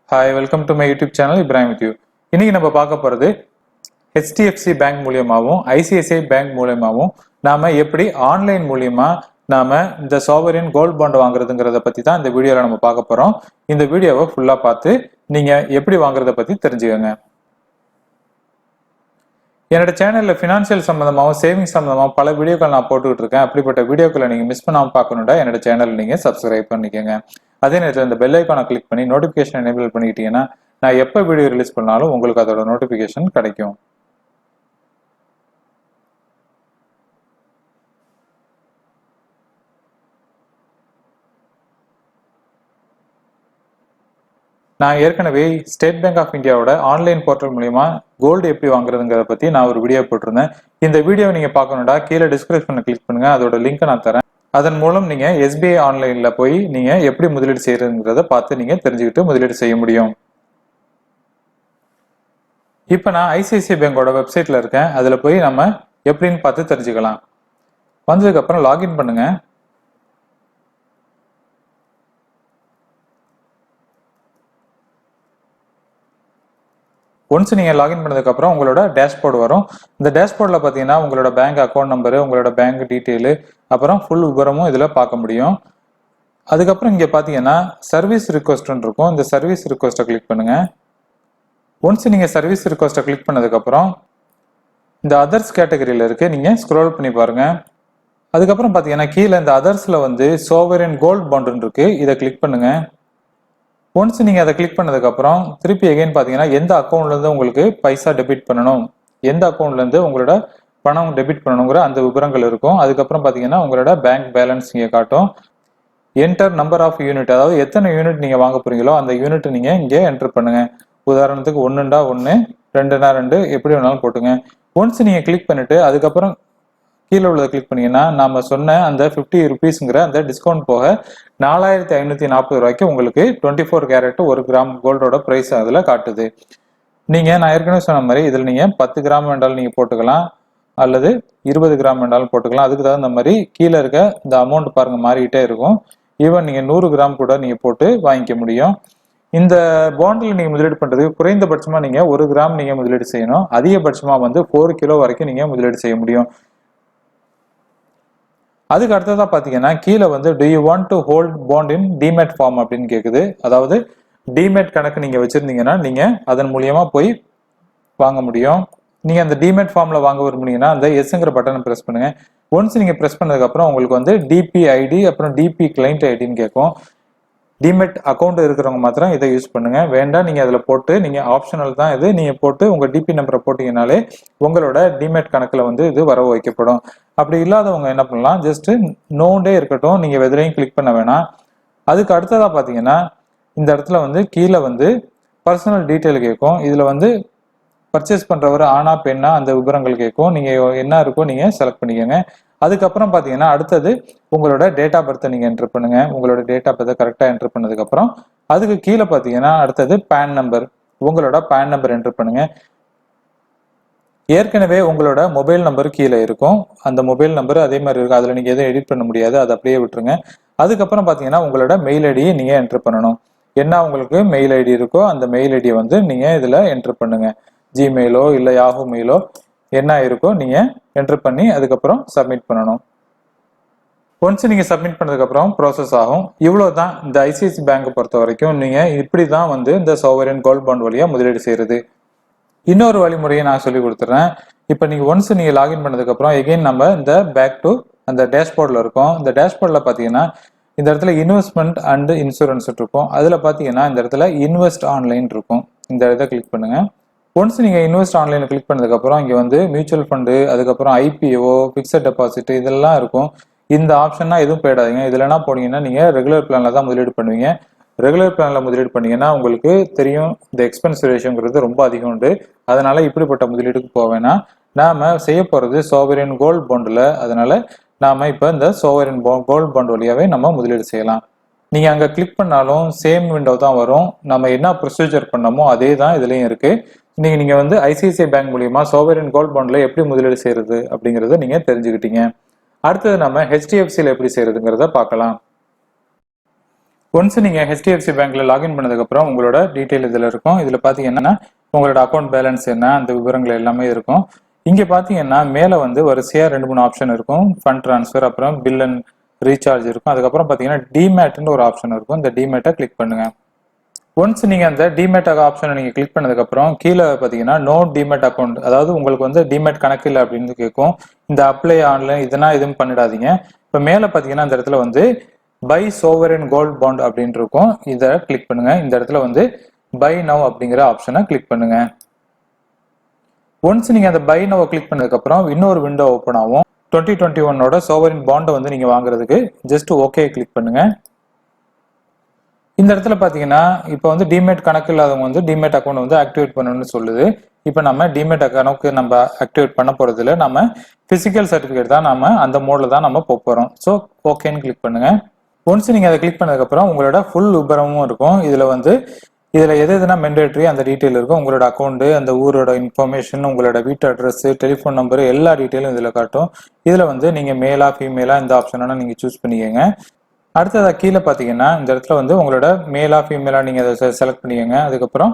Hi, welcome to my YouTube channel. Ibrahim with you. இன்னைக்கு நம்ம பார்க்க போறது HDFC பேங்க் மூலமாவும் ICICI பேங்க் மூலமாவும் நாம எப்படி ஆன்லைன் மூலமா நாம இந்த சாவரின் கோல்ட் பாண்ட் வாங்குறதுங்கறத பத்தி தான் இந்த வீடியோல நம்ம பார்க்க போறோம். இந்த வீடியோவை ஃபுல்லா பார்த்து நீங்க எப்படி வாங்குறத பத்தி தெரிஞ்சுக்கங்க. என்னோட சேனல்ல ஃபினான்ஷியல் சம்பந்தமாவும் சேவிங்ஸ் சம்பந்தமாவும் பல வீடியோக்கள் நான் போட்டுக்கிட்டு இருக்கேன். அப்படிப்பட்ட வீடியோக்களை நீங்க மிஸ் பண்ணாம பார்க்கணும்னா என்னோட சேனல் நீங்க சப்ஸ்கிரைப் பண்ணிக்கோங்க. அதே நேரத்தில் இந்த பெல் ஐக்கானை கிளிக் பண்ணி நோட்டிபிகேஷன் எனேபிள் பண்ணிக்கிட்டீங்கன்னா நான் எப்போ வீடியோ ரிலீஸ் பண்ணாலும் உங்களுக்கு அதோட நோட்டிபிகேஷன் கிடைக்கும். நான் ஏற்கனவே ஸ்டேட் பேங்க் ஆஃப் இந்தியாவோட ஆன்லைன் போர்ட்டல் மூலமா கோல்டு எப்படி வாங்குறதுங்கிறத பத்தி நான் ஒரு வீடியோ போட்டிருந்தேன். இந்த வீடியோ நீங்க பார்க்கணும்னா கீழே டிஸ்கிரிப்ஷன்ல கிளிக் பண்ணுங்க, அதோட லிங்க் நான் தரேன். அதன் மூலம் நீங்க SBI ஆன்லைன்ல போய் நீங்க எப்படி முதலீடு செய்யறதுங்கிறத பார்த்து நீங்க தெரிஞ்சுக்கிட்டு முதலீடு செய்ய முடியும். இப்ப நான் ICICI பேங்கோட வெப்சைட்ல இருக்கேன். அதுல போய் நம்ம எப்படின்னு பார்த்து தெரிஞ்சுக்கலாம். வந்ததுக்கு அப்புறம் லாகின் பண்ணுங்க. ஒன்ஸ் நீங்க லாகின் பண்ணதுக்கு அப்புறம் உங்களோட டேஷ்போர்டு வரும். இந்த டேஷ்போர்டில் பார்த்தீங்கன்னா உங்களோட பேங்க் அக்கௌண்ட் நம்பரு, உங்களோட பேங்க் டீட்டெயிலு, அப்புறம் ஃபுல் விவரமும் இதில் பார்க்க முடியும். அதுக்கப்புறம் இங்கே பார்த்தீங்கன்னா சர்வீஸ் ரிக்வஸ்ட்னு இருக்கும். இந்த சர்வீஸ் ரிக்வஸ்ட்டை கிளிக் பண்ணுங்க. ஒன்ஸ் நீங்கள் சர்வீஸ் ரிக்வஸ்ட்டை கிளிக் பண்ணதுக்கப்புறம் இந்த அதர்ஸ் கேட்டகரியில் இருக்கு, நீங்கள் ஸ்க்ரோல் பண்ணி பாருங்க. அதுக்கப்புறம் பார்த்தீங்கன்னா கீழே இந்த அதர்ஸில் வந்து சோவரின் கோல்ட் பாண்டுன்னு இருக்கு, இதை கிளிக் பண்ணுங்க. ஒன்ஸ் நீங்கள் அதை கிளிக் பண்ணதுக்கப்புறம் திருப்பி எகைன் பார்த்தீங்கன்னா எந்த அக்கௌண்ட்லேருந்து உங்களுக்கு பைசா டெபிட் பண்ணணும், எந்த அக்கௌண்ட்லேருந்து உங்களோட பணம் டெபிட் பண்ணணுங்கிற அந்த விவரங்கள் இருக்கும். அதுக்கப்புறம் பார்த்தீங்கன்னா உங்களோட பேங்க் பேலன்ஸ் இங்கே காட்டும். என்டர் நம்பர் ஆஃப் யூனிட், அதாவது எத்தனை யூனிட் நீங்கள் வாங்க போறீங்களோ அந்த யூனிட் நீங்கள் இங்கே என்டர் பண்ணுங்க. உதாரணத்துக்கு 1ண்டா 1, 2னா 2, எப்படி வேணாலும் போட்டுங்க. ஒன்ஸ் நீங்கள் கிளிக் பண்ணிட்டு அதுக்கப்புறம் கீழே உள்ளதை கிளிக் பண்ணீங்கன்னா நாம சொன்ன அந்த 50 ருபீஸ்ங்கிற அந்த டிஸ்கவுண்ட் போக 4540 ரூபாய்க்கு உங்களுக்கு 24 கேரட் 1 கிராம் கோல்டோட பிரைஸ் அதில் காட்டுது. நான் ஏற்கனவே சொன்ன மாதிரி இதில் நீங்கள் 10 கிராம் வேண்டாலும் நீங்கள் போட்டுக்கலாம், அல்லது 20 கிராம் வேண்டாலும் போட்டுக்கலாம். அதுக்கு தகுந்த மாதிரி கீழே இருக்க இந்த அமௌண்ட் பாருங்க மாறிக்கிட்டே இருக்கும். ஈவன் நீங்கள் 100 கிராம் கூட நீங்கள் போட்டு வாங்கிக்க முடியும். இந்த பாண்டில் நீங்கள் முதலீடு பண்ணுறதுக்கு குறைந்தபட்சமாக நீங்கள் 1 கிராம் நீங்கள் முதலீடு செய்யணும். அதிகபட்சமாக வந்து 4 கிலோ வரைக்கும் நீங்கள் முதலீடு செய்ய முடியும். அதுக்கு அடுத்ததா பாத்தீங்கன்னா கீழே வந்து do you want to hold bond in demat form அப்படின்னு கேக்குது. அதாவது டிமேட் கணக்கு நீங்க வச்சிருந்தீங்கன்னா நீங்க அதன் மூலியமா போய் வாங்க முடியும். நீங்க அந்த டிமேட் ஃபார்ம்ல வாங்க விரும்புனீங்கன்னா அந்த எஸ்ங்கிற பட்டனை பிரஸ் பண்ணுங்க. ஒன்ஸ் நீங்க பிரஸ் பண்ணதுக்கு அப்புறம் உங்களுக்கு வந்து டிபி ஐடி அப்புறம் டிபி கிளைண்ட் ஐடின்னு கேட்கும். டிமெட் அக்கௌண்ட் இருக்கிறவங்க மாத்திரம் இதை யூஸ் பண்ணுங்க. வேண்டாம் நீங்க அதுல போட்டு நீங்க ஆப்ஷனல் தான் இது, நீங்க போட்டு உங்க டிபி நம்பரை போட்டீங்கனாலே உங்களோட டிமெட் கணக்குல வந்து இது வரவு வைக்கப்படும். அப்படி இல்லாதவங்க என்ன பண்ணலாம், ஜஸ்ட் நோண்டே இருக்கட்டும், நீங்க எதிரையும் கிளிக் பண்ண வேணாம். அதுக்கு அடுத்ததா பாத்தீங்கன்னா இந்த இடத்துல வந்து கீழே வந்து பர்சனல் டீட்டெயில் கேட்கும். இதுல வந்து பர்ச்சேஸ் பண்றவர் ஆனா பெண்ணா அந்த விவரங்கள் கேட்கும். நீங்க என்ன இருக்கோ நீங்க செலக்ட் பண்ணிக்கோங்க. அதுக்கப்புறம் பாத்தீங்கன்னா அடுத்தது உங்களோட டேட் ஆஃப் பர்த்தை நீங்க என்டர் பண்ணுங்க. உங்களோட டேட் ஆஃப் பர்த்தை கரெக்டா என்டர் பண்ணதுக்கு அப்புறம் அதுக்கு கீழே பாத்தீங்கன்னா அடுத்தது பேன் நம்பர், உங்களோட பேன் நம்பர் என்டர் பண்ணுங்க. ஏற்கனவே உங்களோட மொபைல் நம்பர் கீழே இருக்கும். அந்த மொபைல் நம்பர் அதே மாதிரி இருக்கும், அதுல நீங்க எதுவும் எடிட் பண்ண முடியாது, அதை அப்படியே விட்டுருங்க. அதுக்கப்புறம் பாத்தீங்கன்னா உங்களோட மெயில் ஐடியை நீங்க என்டர் பண்ணணும். என்ன உங்களுக்கு மெயில் ஐடி இருக்கோ அந்த மெயில் ஐடியை வந்து நீங்க இதுல என்டர் பண்ணுங்க. ஜிமெயிலோ இல்ல யாஹூ மெயிலோ என்ன இருக்கோ நீங்க என்டர் பண்ணி அதுக்கப்புறம் சப்மிட் பண்ணணும். ஒன்ஸ் நீங்க சப்மிட் பண்ணதுக்கு அப்புறம் ப்ராசஸ் ஆகும். இவ்வளவுதான் இந்த ICICI பேங்கை பொறுத்த வரைக்கும். நீங்க இப்படிதான் வந்து இந்த சோவரின் கோல்ட் பாண்ட் வழியா முதலீடு செய்யறது. இன்னொரு வழிமுறையை நான் சொல்லி கொடுத்துறேன். இப்போ நீங்க ஒன்ஸ் நீங்க லாகின் பண்ணதுக்கு அப்புறம் எகைன் நம்ம இந்த பேக் டு அந்த டேஷ்போர்ட்ல இருக்கோம். இந்த டேஷ்போர்ட்ல பாத்தீங்கன்னா இந்த இடத்துல இன்வெஸ்ட்மெண்ட் அண்ட் இன்சூரன்ஸ் இருக்கும். அதுல பாத்தீங்கன்னா இந்த இடத்துல இன்வெஸ்ட் ஆன்லைன் இருக்கும். இந்த இதை கிளிக் பண்ணுங்க. ஒன்ஸ் நீங்க இன்வெஸ்ட் ஆன்லைன் கிளிக் பண்ணதுக்கு அப்புறம் இங்க வந்து மியூச்சுவல் ஃபண்டு, அதுக்கப்புறம் IPO, பிக்சட் டெபாசிட் இதெல்லாம் இருக்கும். இந்த ஆப்ஷன்னா எதுவும் போயிடாதீங்க. இதுல என்ன போனீங்கன்னா நீங்க ரெகுலர் பிளான்ல தான் முதலீடு பண்ணுவீங்க. ரெகுலர் பிளான்ல முதலீடு பண்ணீங்கன்னா உங்களுக்கு தெரியும் இந்த எக்ஸ்பென்ஸ் ரேஷியோங்கிறது ரொம்ப அதிகம் உண்டு. அதனால இப்படிப்பட்ட முதலீடுக்கு போவேன்னா நாம செய்ய போறது சோவரின் கோல்ட் பாண்ட்ல. அதனால நாம இப்ப இந்த சோவரின் கோல்ட் பாண்ட் வழியாவே நம்ம முதலீடு செய்யலாம். நீங்க அங்க கிளிக் பண்ணாலும் சேம் விண்டோ தான் வரும். நம்ம என்ன ப்ரொசீஜர் பண்ணமோ அதே தான் இதுலயும் இருக்கு. நீங்க வந்து ICICI பேங்க் மூலியமா சோவரின் கோல்ட் பாண்ட்ல எப்படி முதலீடு செய்யறது அப்படிங்கறத நீங்க தெரிஞ்சுக்கிட்டீங்க. அடுத்தது நம்ம HDFCல எப்படி செய்யறதுங்கிறத பார்க்கலாம். ஒன்ஸ் நீங்க HDFC பேங்க்ல லாகின் பண்ணதுக்கு அப்புறம் உங்களோட டீடைல் இதுல இருக்கும். இதுல பாத்தீங்கன்னா உங்களோட அக்கௌண்ட் பேலன்ஸ் என்ன அந்த விவரங்கள் எல்லாமே இருக்கும். இங்க பாத்தீங்கன்னா மேல வந்து வரிசையா 2-3 ஆப்ஷன் இருக்கும். ஃபண்ட் ட்ரான்ஸ்ஃபர், அப்புறம் பில் அண்ட் ரீசார்ஜ் இருக்கும். அதுக்கப்புறம் பாத்தீங்கன்னா டிமேட்னு ஒரு ஆப்ஷன் இருக்கும். இந்த டிமேட்டை கிளிக் பண்ணுங்க. ஒன்ஸ் நீங்க அந்த டிமேட் ஆப்ஷனை நீங்க கிளிக் பண்ணதுக்கு அப்புறம் கீழே பாத்தீங்கன்னா நோ டிமேட் அக்கௌண்ட், அதாவது உங்களுக்கு வந்து டிமேட் கணக்கு இல்லை அப்படின்னு கேட்கும். இந்த அப்ளை ஆன்லைன் இதெல்லாம் எதுவும் பண்ணிடாதீங்க. இப்ப மேல பாத்தீங்கன்னா இந்த இடத்துல வந்து பை சோவரின் கோல்ட் பாண்ட் அப்படின்னு இருக்கும். இதை கிளிக் பண்ணுங்க. இந்த இடத்துல வந்து பை நவ் அப்படிங்கிற ஆப்ஷனை கிளிக் பண்ணுங்க. ஒன்ஸ் நீங்க அந்த பை நவ் கிளிக் பண்ணதுக்கு அப்புறம் இன்னொரு விண்டோ ஓப்பன் ஆகும். 2021 சோவரின் பாண்டை வந்து நீங்க வாங்குறதுக்கு ஜஸ்ட் ஓகே கிளிக் பண்ணுங்க. இந்த இடத்துல பாத்தீங்கன்னா இப்போ வந்து டிமேட் கணக்கு இல்லாதவங்க வந்து டிமேட் அக்கௌண்ட் வந்து ஆக்டிவேட் பண்ணணும்னு சொல்லுது. இப்போ நம்ம டிமேட் கணக்கு நம்ம ஆக்டிவேட் பண்ண போறது இல்லை. நம்ம பிசிக்கல் சர்டிபிகேட் தான் நம்ம அந்த மோட்ல தான் நம்ம போறோம். ஸோ ஓகேன்னு கிளிக் பண்ணுங்க. ஒன்ஸ் நீங்க அதை கிளிக் பண்ணதுக்கு அப்புறம் உங்களோட ஃபுல் விபரமும் இருக்கும். இதுல எதுனா மெண்டேட்டரி அந்த டீட்டெயில் இருக்கும். உங்களோட அக்கௌண்ட், அந்த ஊரோட இன்ஃபர்மேஷன், உங்களோட வீட்டு அட்ரஸ், டெலிஃபோன் நம்பர் எல்லா டீட்டெயிலும் இதுல காட்டும். இதுல வந்து நீங்க மேலா ஃபீமேலா இந்த ஆப்ஷனை நீங்க சூஸ் பண்ணிக்கோங்க. அடுத்ததா கீழே பாத்தீங்கன்னா இந்த இடத்துல வந்து உங்களோட மேலா ஃபீமேலா நீங்க அதை செலக்ட் பண்ணிக்கோங்க. அதுக்கப்புறம்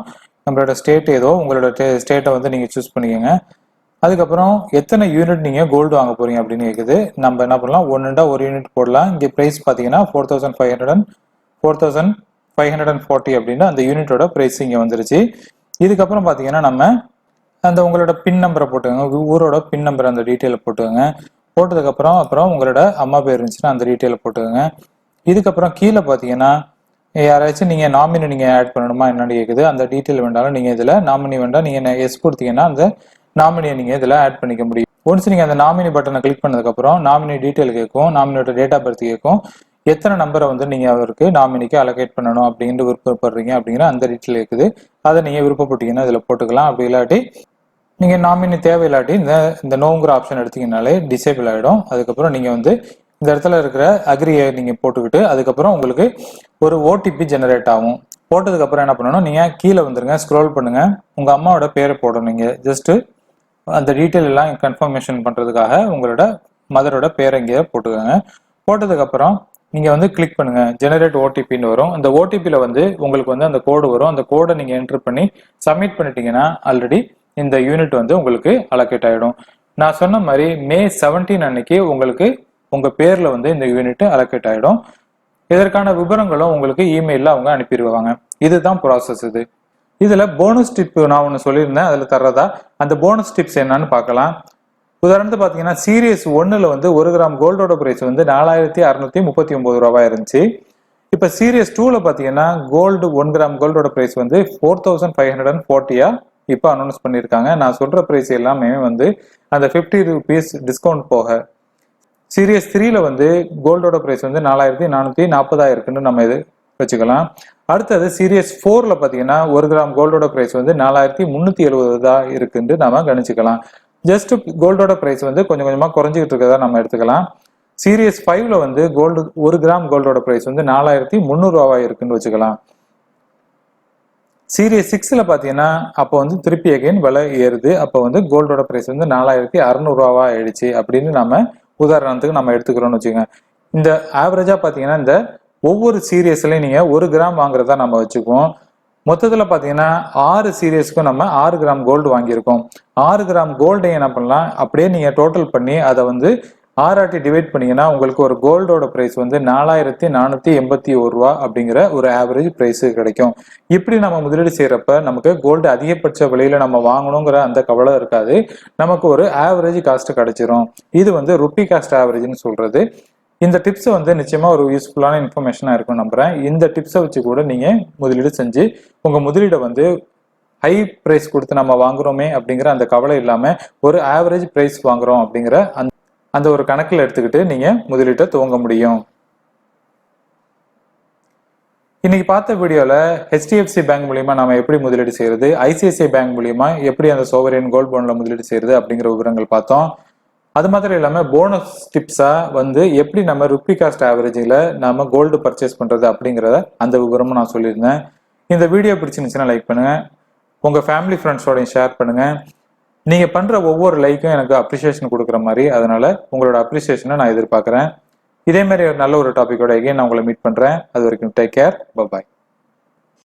நம்மளோட ஸ்டேட் ஏதோ உங்களோட ஸ்டேட்டை வந்து நீங்க சூஸ் பண்ணிக்கோங்க. அதுக்கப்புறம் எத்தனை யூனிட் நீங்க கோல்டு வாங்க போறீங்க அப்படின்னு கேக்குது. நம்ம என்ன பண்ணலாம், ஒரு யூனிட் போடலாம். இங்க பிரைஸ் பாத்தீங்கன்னா 4540 அப்படின்னு அந்த யூனிட்டோட பிரைஸ் இங்க வந்துருச்சு. இதுக்கப்புறம் பாத்தீங்கன்னா நம்ம அந்த உங்களோட பின் நம்பரை போட்டுக்கோங்க. ஊரோட பின் நம்பர் அந்த டீட்டெயில போட்டுக்கோங்க. போட்டதுக்கு அப்புறம் உங்களோட அம்மா பேர் இருந்துச்சுன்னா அந்த டீட்டெயில போட்டுக்கோங்க. இதுக்கப்புறம் கீழே பாத்தீங்கன்னா யாராச்சும் நீங்க நாமினி நீங்க ஆட் பண்ணணுமா என்னன்னு கேக்குது. அந்த டீட்டெயில் வேண்டாலும் நீங்க இதுல நாமினி வேண்டாம் நீங்க எஸ் கொடுத்தீங்கன்னா அந்த நாமினியை நீங்க இதுல ஆட் பண்ணிக்க முடியும். ஒன்ஸ் நீங்க அந்த நாமினி பட்டனை கிளிக் பண்ணதுக்கு அப்புறம் நாமினி டீட்டெயில் கேட்கும், நாமினியோட டேட் ஆஃப் பர்த் கேட்கும், எத்தனை நம்பரை வந்து நீங்க அவருக்கு நாமினிக்கு அலோகேட் பண்ணணும் அப்படின்னு விருப்பப்படுறீங்க அப்படிங்கிற அந்த டீட்டெயில் இருக்குது. அதை நீங்க விருப்பப்பட்டீங்கன்னா இதுல போட்டுக்கலாம். அப்படி இல்லாட்டி நீங்க நாமினி தேவையில்லாட்டி இந்த நோங்கிற ஆப்ஷன் எடுத்தீங்கனாலே டிசேபிள் ஆயிடும். அதுக்கப்புறம் நீங்க வந்து இந்த இடத்துல இருக்கிற அக்ரியை நீங்க போட்டுக்கிட்டு அதுக்கப்புறம் உங்களுக்கு ஒரு ஓடிபி ஜெனரேட் ஆகும். போட்டதுக்கு அப்புறம் என்ன பண்ணணும், நீங்க கீழே வந்துருங்க, ஸ்க்ரோல் பண்ணுங்க, உங்க அம்மாவோட பேரை போடணும். நீங்க ஜஸ்ட் அந்த டீட்டெயில் எல்லாம் கன்ஃபர்மேஷன் பண்றதுக்காக உங்களோட மதரோட பேரை இங்கே போட்டுக்கோங்க. போட்டதுக்கு அப்புறம் நீங்க வந்து கிளிக் பண்ணுங்க, ஜெனரேட் ஓடிபின்னு வரும். அந்த ஓடிபியில வந்து உங்களுக்கு வந்து அந்த கோடு வரும். அந்த கோடை நீங்க என்டர் பண்ணி சப்மிட் பண்ணிட்டீங்கன்னா ஆல்ரெடி இந்த யூனிட் வந்து உங்களுக்கு அலோகேட் ஆயிடும். நான் சொன்ன மாதிரி மே 17 அன்னைக்கு உங்களுக்கு உங்க பேர்ல வந்து இந்த யூனிட் அலோகேட் ஆயிடும். இதற்கான விவரங்களும் உங்களுக்கு இமெயில அவங்க அனுப்பிடுவாங்க. இதுதான் ப்ராசஸ். இதுல போனஸ் டிப் நான் ஒன்று சொல்லியிருந்தேன், அதுல தர்றதா அந்த போனஸ் டிப்ஸ் என்னன்னு பார்க்கலாம். உதாரணத்துக்கு பாத்தீங்கன்னா சீரியஸ் 1ல வந்து 1 கிராம் கோல்டோட பிரைஸ் வந்து 4639 ரூபாய் இருந்துச்சு. இப்ப சீரியஸ் 2ல பாத்தீங்கன்னா கோல்டு 1 கிராம் கோல்டோட பிரைஸ் வந்து 4540 இப்ப அனௌன்ஸ் பண்ணிருக்காங்க. நான் சொல்ற பிரைஸ் எல்லாமே வந்து அந்த 50 ரூபீஸ் டிஸ்கவுண்ட் போக. சீரியஸ் 3ல வந்து கோல்டோட பிரைஸ் வந்து 4440 இருக்குன்னு நம்ம இது வச்சுக்கலாம். அடுத்தது சீரியஸ் 4ல பாத்தீங்கன்னா 1 கிராம் கோல்டோட பிரைஸ் வந்து 4370 இருக்குன்னு நாம கணிச்சுக்கலாம். ஜஸ்ட் கோல்டோட பிரைஸ் வந்து கொஞ்சம் கொஞ்சமா குறைஞ்சிக்கிட்டு இருக்கிறதா நம்ம எடுத்துக்கலாம். சீரியஸ் 5ல வந்து கோல்டு 1 கிராம் கோல்டோட பிரைஸ் வந்து 4300 இருக்குன்னு வச்சுக்கலாம். சீரியஸ் 6ல பாத்தீங்கன்னா அப்போ வந்து திருப்பி அகைன் விலை ஏறுது. அப்போ வந்து கோல்டோட பிரைஸ் வந்து 4600 ஆயிடுச்சு அப்படின்னு நம்ம உதாரணத்துக்கு நம்ம எடுத்துக்கிறோம்னு வச்சுக்கோங்க. இந்த ஆவரேஜா பாத்தீங்கன்னா இந்த ஒவ்வொரு சீரியஸ்லயும் நீங்க 1 கிராம் வாங்குறதா நம்ம வச்சுக்குவோம். மொத்தத்துல பாத்தீங்கன்னா 6 சீரியஸ்க்கும் நம்ம 6 கிராம் கோல்டு வாங்கியிருக்கோம். 6 கிராம் கோல்டை என்ன பண்ணலாம், அப்படியே நீங்க டோட்டல் பண்ணி அதை வந்து 6 டிவைட் பண்ணீங்கன்னா உங்களுக்கு ஒரு கோல்டோட பிரைஸ் வந்து 4481 அப்படிங்கிற ஒரு ஆவரேஜ் பிரைஸ் கிடைக்கும். இப்படி நம்ம முதலீடு செய்யறப்ப நமக்கு கோல்டு அதிகபட்ச விலையில நம்ம வாங்கணுங்கிற அந்த கவலை இருக்காது. நமக்கு ஒரு ஆவரேஜ் காஸ்ட் கிடைச்சிரும். இது வந்து ருப்பி காஸ்ட் ஆவரேஜ்னு சொல்றது. இந்த டிப்ஸ் வந்து நிச்சயமா ஒரு யூஸ்ஃபுல்லான இன்ஃபர்மேஷனா இருக்கும் நம்புறேன். இந்த டிப்ஸை வச்சு கூட நீங்க முதலீடு செஞ்சு உங்க முதலீடை வந்து ஹை பிரைஸ் கொடுத்து நம்ம வாங்குறோமே அப்படிங்கிற அந்த கவலை இல்லாம ஒரு ஆவரேஜ் பிரைஸ் வாங்குறோம் அப்படிங்கிற அந்த ஒரு கணக்கில் எடுத்துக்கிட்டு நீங்க முதலீட்டை துவங்க முடியும். இன்னைக்கு பார்த்த வீடியோல HDFC பேங்க் மூலியமா நாம எப்படி முதலீடு செய்யறது, ICICI பேங்க் மூலியமா எப்படி அந்த சோவரின் கோல்ட் பாண்ட்ல முதலீடு செய்யறது அப்படிங்கிற விவரங்கள் பார்த்தோம். அது மாதிரி இல்லாம போனஸ் டிப்ஸா வந்து எப்படி நம்ம ருப்பி காஸ்ட் ஆவரேஜில் நாம கோல்டு பர்ச்சேஸ் பண்றது அப்படிங்கிறத அந்த விவரமும் நான் சொல்லியிருந்தேன். இந்த வீடியோ பிடிச்சிருந்துச்சுன்னா லைக் பண்ணுங்க, உங்க ஃபேமிலி ஃப்ரெண்ட்ஸோடையும் ஷேர் பண்ணுங்க. நீங்க பண்ற ஒவ்வொரு லைக்கும் எனக்கு அப்ரிசியேஷன் கொடுக்குற மாதிரி, அதனால உங்களோட அப்ரிசியேஷனை நான் எதிர்பார்க்கிறேன். இதே மாதிரி ஒரு நல்ல ஒரு டாபிக்கோட எகைன் நான் உங்களை மீட் பண்றேன். அது வரைக்கும் டேக் கேர். பாய்.